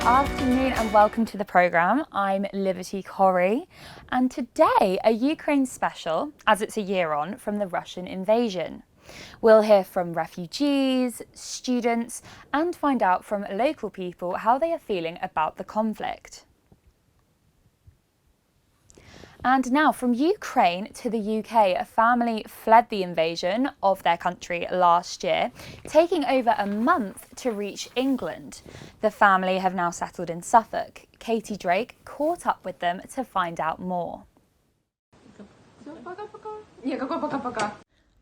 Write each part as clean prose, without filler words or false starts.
afternoon and welcome to the programme. I'm Liberty Corrie and today a Ukraine special as it's a year on from the Russian invasion. We'll hear from refugees, students and find out from local people how they are feeling about the conflict. And now from Ukraine to the UK, a family fled the invasion of their country last year, taking over a month to reach England. The family have now settled in Suffolk. Katie Drake caught up with them to find out more.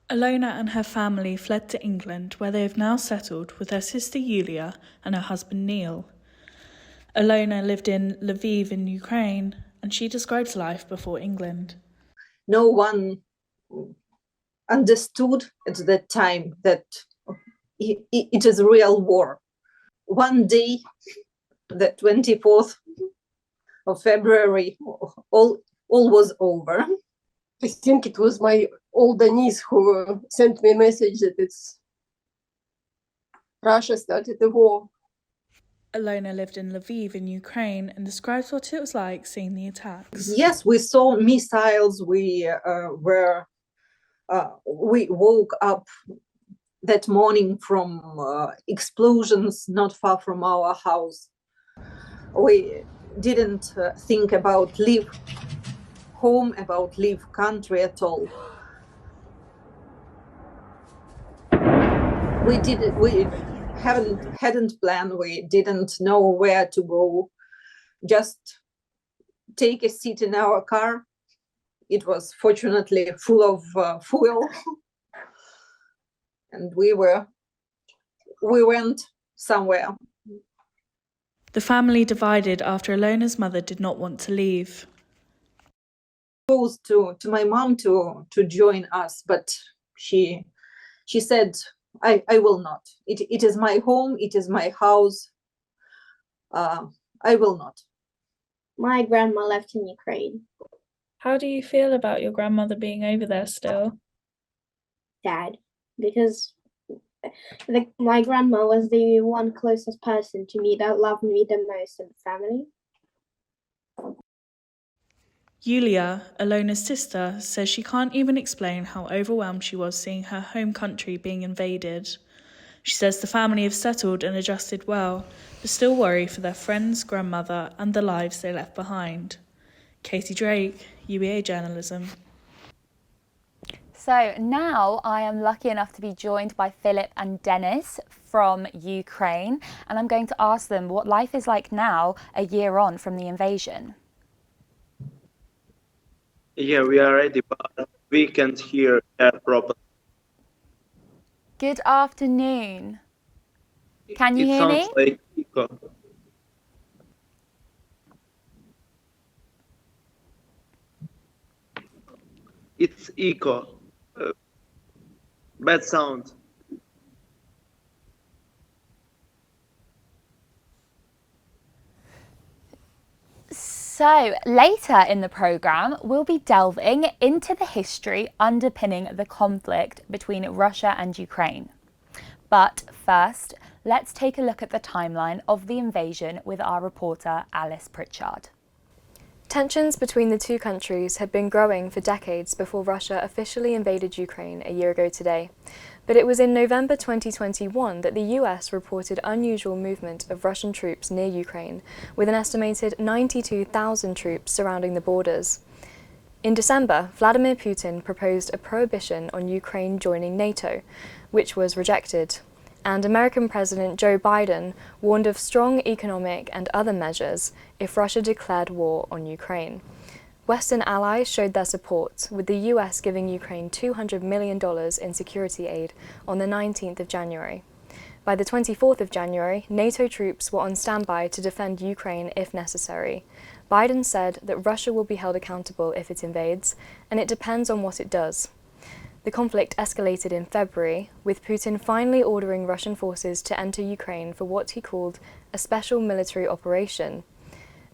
Alona and her family fled to England, where they have now settled with her sister Yulia and her husband Neil. Alona lived in Lviv in Ukraine, and she describes life before England. No one understood at that time that it is a real war. One day, the 24th of February, all was over. I think it was my older niece who sent me a message that it's Russia started the war. Alona lived in Lviv in Ukraine and describes what it was like seeing the attacks. Yes, we saw missiles. We woke up that morning from explosions not far from our house. We didn't think about leave home, about leave country at all. We hadn't planned. We didn't know where to go. Just take a seat in our car. It was fortunately full of fuel, and we went somewhere. The family divided after Alona's mother did not want to leave. Proposed to my mom to join us, but she said, I will not. It is my home, it is my house. I will not. My grandma left in Ukraine. How do you feel about your grandmother being over there still? Sad, because my grandma was the one closest person to me that loved me the most in the family. Yulia, Alona's sister, says she can't even explain how overwhelmed she was seeing her home country being invaded. She says the family have settled and adjusted well, but still worry for their friends, grandmother and the lives they left behind. Katie Drake, UEA Journalism. So now I am lucky enough to be joined by Philip and Dennis from Ukraine, and I'm going to ask them what life is like now, a year on from the invasion. Yeah, we are ready, but we can't hear properly. Good afternoon. Can you hear me? It sounds like echo. It's echo. Bad sound. So later in the programme, we'll be delving into the history underpinning the conflict between Russia and Ukraine. But first, let's take a look at the timeline of the invasion with our reporter Alice Pritchard. Tensions between the two countries had been growing for decades before Russia officially invaded Ukraine a year ago today. But it was in November 2021 that the US reported unusual movement of Russian troops near Ukraine, with an estimated 92,000 troops surrounding the borders. In December, Vladimir Putin proposed a prohibition on Ukraine joining NATO, which was rejected. And American President Joe Biden warned of strong economic and other measures if Russia declared war on Ukraine. Western allies showed their support, with the US giving Ukraine $200 million in security aid on the 19th of January. By the 24th of January, NATO troops were on standby to defend Ukraine if necessary. Biden said that Russia will be held accountable if it invades, and it depends on what it does. The conflict escalated in February, with Putin finally ordering Russian forces to enter Ukraine for what he called a special military operation.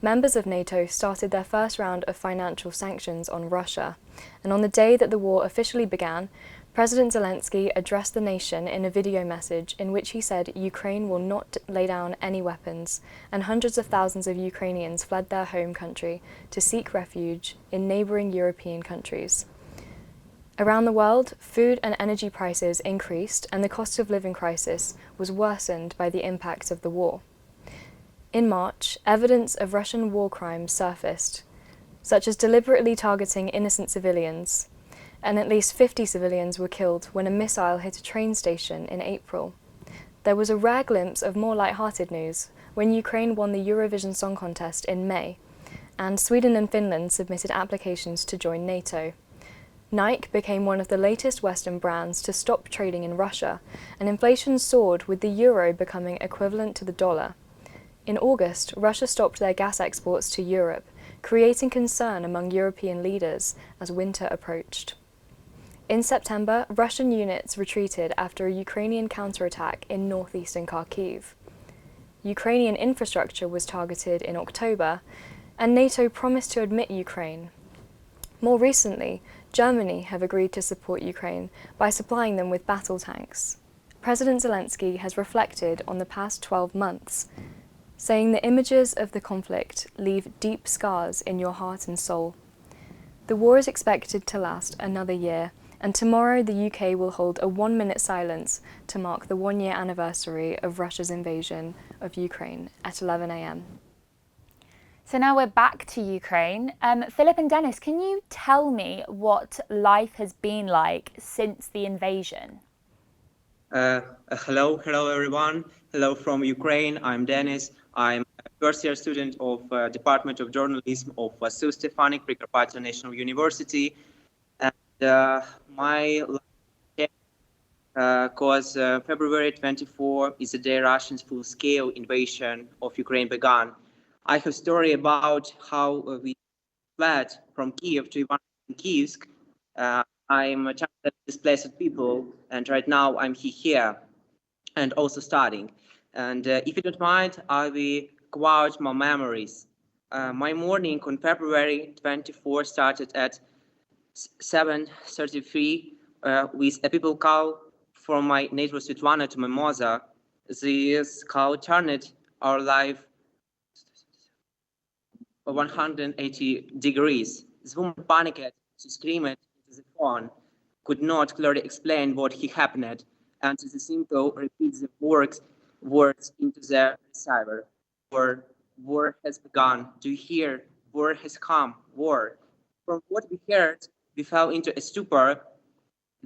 members of NATO started their first round of financial sanctions on Russia, and on the day that the war officially began, President Zelensky addressed the nation in a video message in which he said Ukraine will not lay down any weapons, and hundreds of thousands of Ukrainians fled their home country to seek refuge in neighbouring European countries. Around the world, food and energy prices increased, and the cost of living crisis was worsened by the impacts of the war. In March, evidence of Russian war crimes surfaced, such as deliberately targeting innocent civilians, and at least 50 civilians were killed when a missile hit a train station in April. There was a rare glimpse of more light-hearted news when Ukraine won the Eurovision Song Contest in May, and Sweden and Finland submitted applications to join NATO. Nike became one of the latest Western brands to stop trading in Russia, and inflation soared with the euro becoming equivalent to the dollar. In August, Russia stopped their gas exports to Europe, creating concern among European leaders as winter approached. In September, Russian units retreated after a Ukrainian counterattack in northeastern Kharkiv. Ukrainian infrastructure was targeted in October, and NATO promised to admit Ukraine. More recently, Germany have agreed to support Ukraine by supplying them with battle tanks. President Zelensky has reflected on the past 12 months, saying the images of the conflict leave deep scars in your heart and soul. The war is expected to last another year, and tomorrow the UK will hold a 1-minute silence to mark the 1-year anniversary of Russia's invasion of Ukraine at 11 a.m. So now we're back to Ukraine. Philip and Dennis, can you tell me what life has been like since the invasion? Hello everyone. Hello from Ukraine. I'm Dennis. I'm a first-year student of Department of Journalism of Sue Stefanik Prikarpattia National University. And my because February 24 is the day Russia's full-scale invasion of Ukraine began. I have a story about how we fled from Kiev to Ivano-Frankivsk. I'm a child of displaced people, and right now I'm here and also studying. And if you don't mind, I will quote my memories. My morning on February 24 started at 7:33 with a people call from my neighbor Svetlana to my mother. This call turned our life 180 degrees. This woman panicked, she screamed into the phone, could not clearly explain what had happened, and the simple repeat the words into the receiver. War has begun. Do you hear? War has come. War. From what we heard, we fell into a stupor.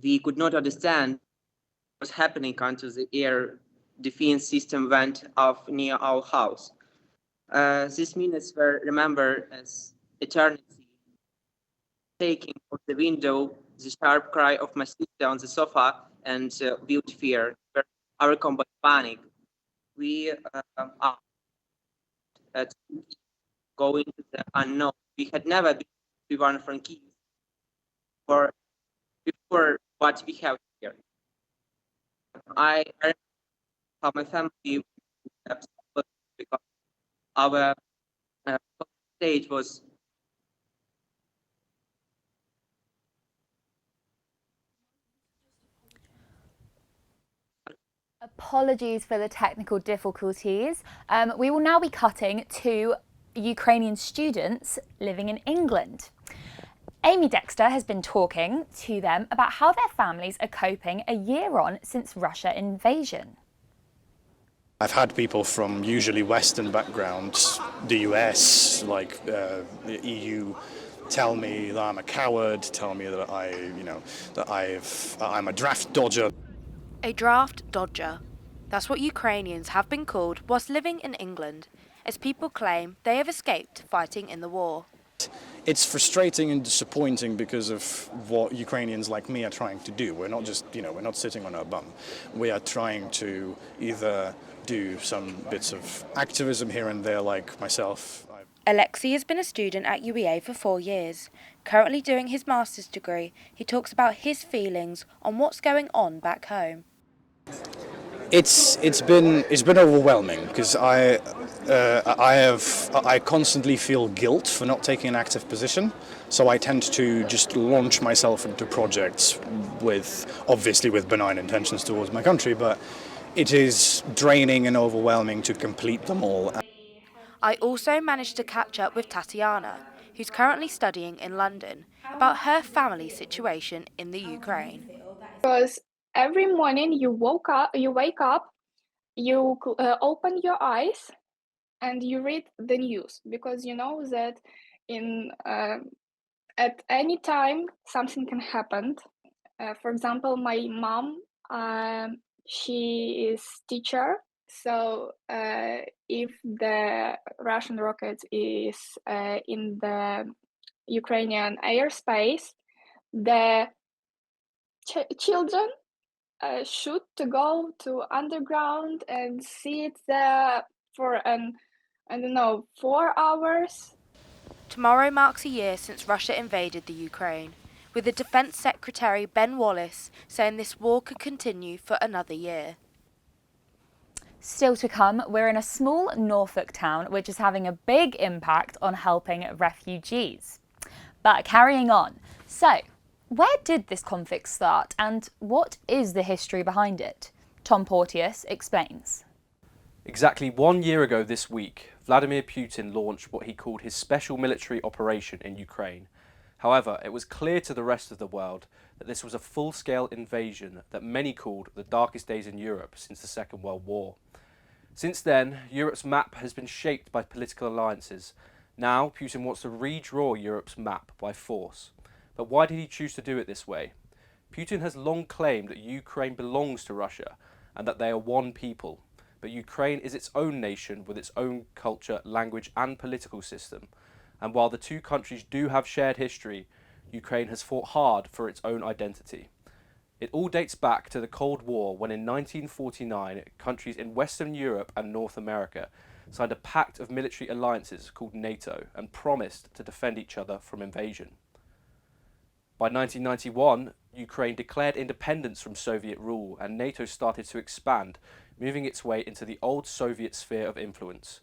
We could not understand what was happening until the air defense system went off near our house. These minutes were remembered as eternity. Taking from the window, the sharp cry of my sister on the sofa, and wild fear, overcome by panic. We are going to the unknown. We had never been to Ivano-Frankivsk before what we have here. I remember how my family because our stage was Apologies for the technical difficulties. We will now be cutting to Ukrainian students living in England. Amy Dexter has been talking to them about how their families are coping a year on since Russia invasion. I've had people from usually Western backgrounds, the US, like the EU, tell me that I'm a coward, tell me that I'm a draft dodger. A draft dodger. That's what Ukrainians have been called whilst living in England, as people claim they have escaped fighting in the war. It's frustrating and disappointing because of what Ukrainians like me are trying to do. We're not just, we're not sitting on our bum. We are trying to either do some bits of activism here and there, like myself. Alexei has been a student at UEA for 4 years. Currently doing his master's degree, he talks about his feelings on what's going on back home. It's been overwhelming because I constantly feel guilt for not taking an active position, so I tend to just launch myself into projects obviously with benign intentions towards my country, but it is draining and overwhelming to complete them all. I also managed to catch up with Tatiana, who's currently studying in London, about her family situation in the Ukraine. Because every morning you wake up, you open your eyes and you read the news, because you know that at any time something can happen. For example, my mom, she is teacher, so if the Russian rocket is in the Ukrainian airspace, the children should to go to underground and see it there for 4 hours. Tomorrow marks a year since Russia invaded the Ukraine, with the Defence Secretary Ben Wallace saying this war could continue for another year. Still to come, we're in a small Norfolk town which is having a big impact on helping refugees. But carrying on, so where did this conflict start and what is the history behind it? Tom Porteous explains. Exactly 1 year ago this week, Vladimir Putin launched what he called his special military operation in Ukraine. However, it was clear to the rest of the world that this was a full-scale invasion that many called the darkest days in Europe since the Second World War. Since then, Europe's map has been shaped by political alliances. Now, Putin wants to redraw Europe's map by force. But why did he choose to do it this way? Putin has long claimed that Ukraine belongs to Russia and that they are one people. But Ukraine is its own nation with its own culture, language and political system. And while the two countries do have shared history, Ukraine has fought hard for its own identity. It all dates back to the Cold War, when in 1949 countries in Western Europe and North America signed a pact of military alliances called NATO and promised to defend each other from invasion. By 1991, Ukraine declared independence from Soviet rule and NATO started to expand, moving its way into the old Soviet sphere of influence.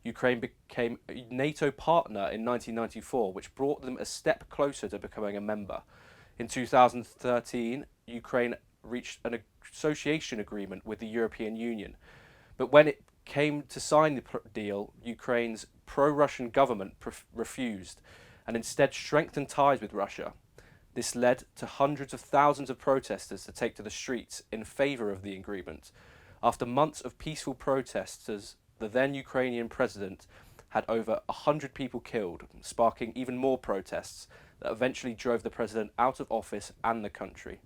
Ukraine became a NATO partner in 1994, which brought them a step closer to becoming a member. In 2013, Ukraine reached an association agreement with the European Union. But when it came to sign the deal, Ukraine's pro-Russian government refused and instead strengthened ties with Russia. This led to hundreds of thousands of protesters to take to the streets in favour of the agreement. After months of peaceful protesters, the then Ukrainian president had over 100 people killed, sparking even more protests that eventually drove the president out of office and the country.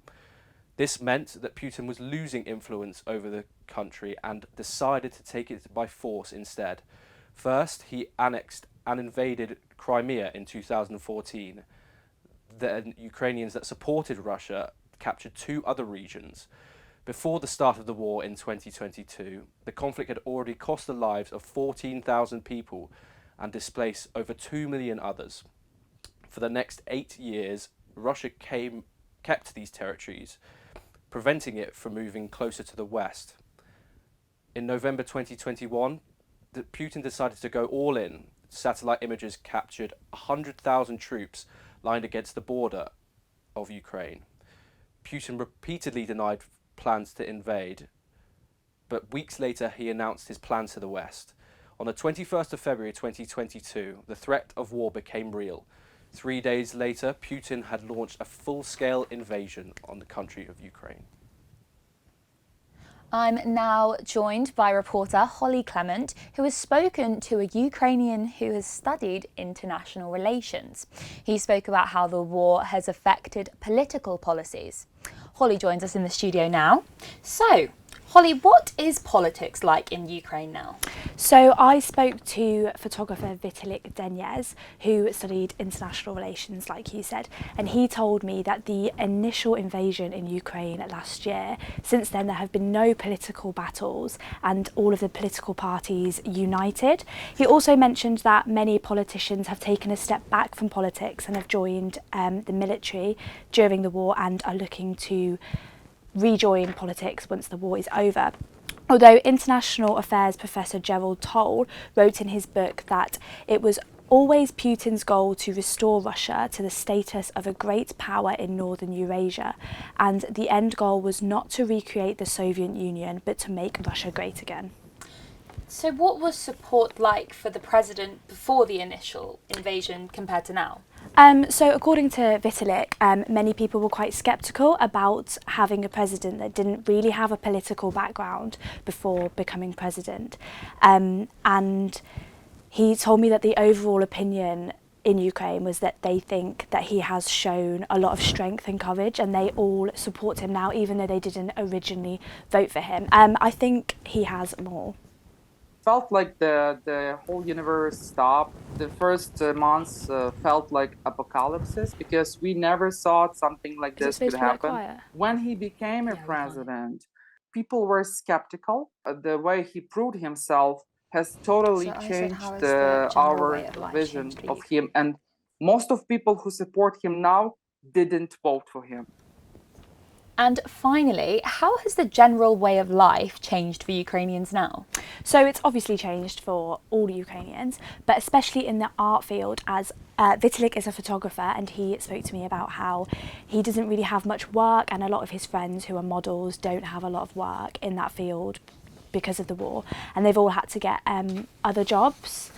This meant that Putin was losing influence over the country and decided to take it by force instead. First, he annexed and invaded Crimea in 2014. The Ukrainians that supported Russia captured 2 other regions. Before the start of the war in 2022, the conflict had already cost the lives of 14,000 people and displaced over 2 million others. For the next 8 years, Russia kept these territories, preventing it from moving closer to the west. In November 2021, Putin decided to go all in. Satellite images captured 100,000 troops lined against the border of Ukraine. Putin repeatedly denied plans to invade, but weeks later he announced his plans to the west. On the 21st of February 2022, the threat of war became real. 3 days later, Putin had launched a full-scale invasion on the country of Ukraine. I'm now joined by reporter Holly Clement, who has spoken to a Ukrainian who has studied international relations. He spoke about how the war has affected political policies. Holly joins us in the studio now. So, Holly, what is politics like in Ukraine now? So I spoke to photographer Vitaly Denyez, who studied international relations, like you said, and he told me that the initial invasion in Ukraine last year, since then there have been no political battles and all of the political parties united. He also mentioned that many politicians have taken a step back from politics and have joined the military during the war and are looking to rejoin politics once the war is over. Although international affairs professor Gerald Toll wrote in his book that it was always Putin's goal to restore Russia to the status of a great power in northern Eurasia, and the end goal was not to recreate the Soviet Union but to make Russia great again. So what was support like for the president before the initial invasion compared to now? So according to Vitalik, many people were quite sceptical about having a president that didn't really have a political background before becoming president. And he told me that the overall opinion in Ukraine was that they think that he has shown a lot of strength and courage, and they all support him now, even though they didn't originally vote for him. I think he has more. Felt like the whole universe stopped. The first months felt like apocalypse because we never thought something like this could happen. When he became a president, people were skeptical. The way he proved himself has totally changed our vision of him, and most of people who support him now didn't vote for him. And finally, how has the general way of life changed for Ukrainians now? So it's obviously changed for all Ukrainians, but especially in the art field, as Vitalik is a photographer, and he spoke to me about how he doesn't really have much work, and a lot of his friends who are models don't have a lot of work in that field because of the war, and they've all had to get other jobs.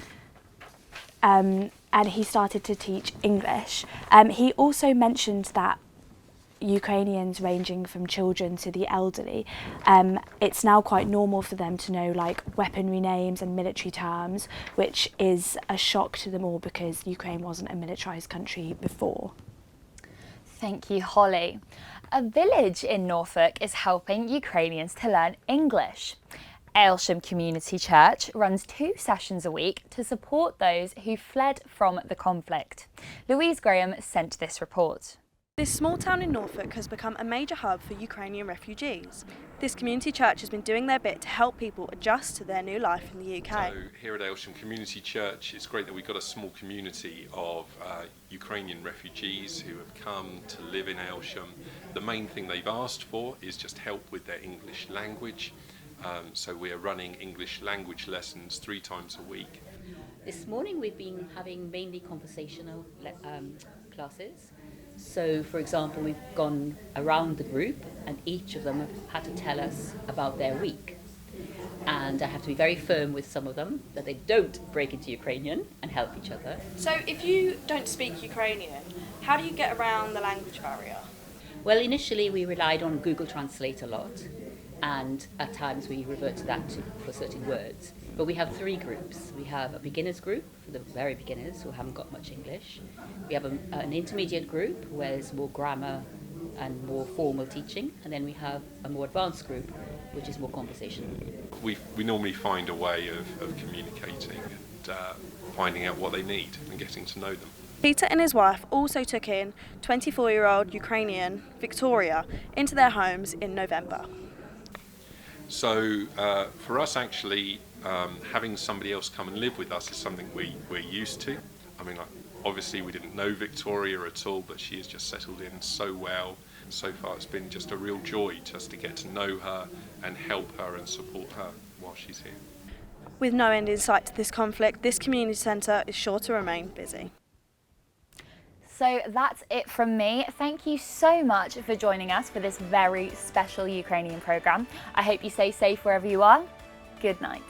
And he started to teach English. He also mentioned that Ukrainians ranging from children to the elderly, it's now quite normal for them to know like weaponry names and military terms, which is a shock to them all because Ukraine wasn't a militarised country before. Thank you, Holly. A village in Norfolk is helping Ukrainians to learn English. Aylsham Community Church runs 2 sessions a week to support those who fled from the conflict. Louise Graham sent this report. This small town in Norfolk has become a major hub for Ukrainian refugees. This community church has been doing their bit to help people adjust to their new life in the UK. So here at Aylsham Community Church, it's great that we've got a small community of Ukrainian refugees who have come to live in Aylsham. The main thing they've asked for is just help with their English language. So we are running English language lessons 3 times a week. This morning we've been having mainly conversational classes. So, for example, we've gone around the group and each of them have had to tell us about their week. And I have to be very firm with some of them that they don't break into Ukrainian and help each other. So if you don't speak Ukrainian, how do you get around the language barrier? Well, initially we relied on Google Translate a lot, and at times we revert to that for certain words. But we have 3 groups. We have a beginners group for the very beginners who haven't got much English. We have an intermediate group where there's more grammar and more formal teaching. And then we have a more advanced group, which is more conversational. We normally find a way of communicating and finding out what they need and getting to know them. Peter and his wife also took in 24-year-old Ukrainian Victoria into their homes in November. So for us actually, having somebody else come and live with us is something we're used to. I mean, obviously we didn't know Victoria at all, but she has just settled in so well. So far it's been just a real joy just to get to know her and help her and support her while she's here. With no end in sight to this conflict, this community centre is sure to remain busy. So that's it from me. Thank you so much for joining us for this very special Ukrainian programme. I hope you stay safe wherever you are. Good night.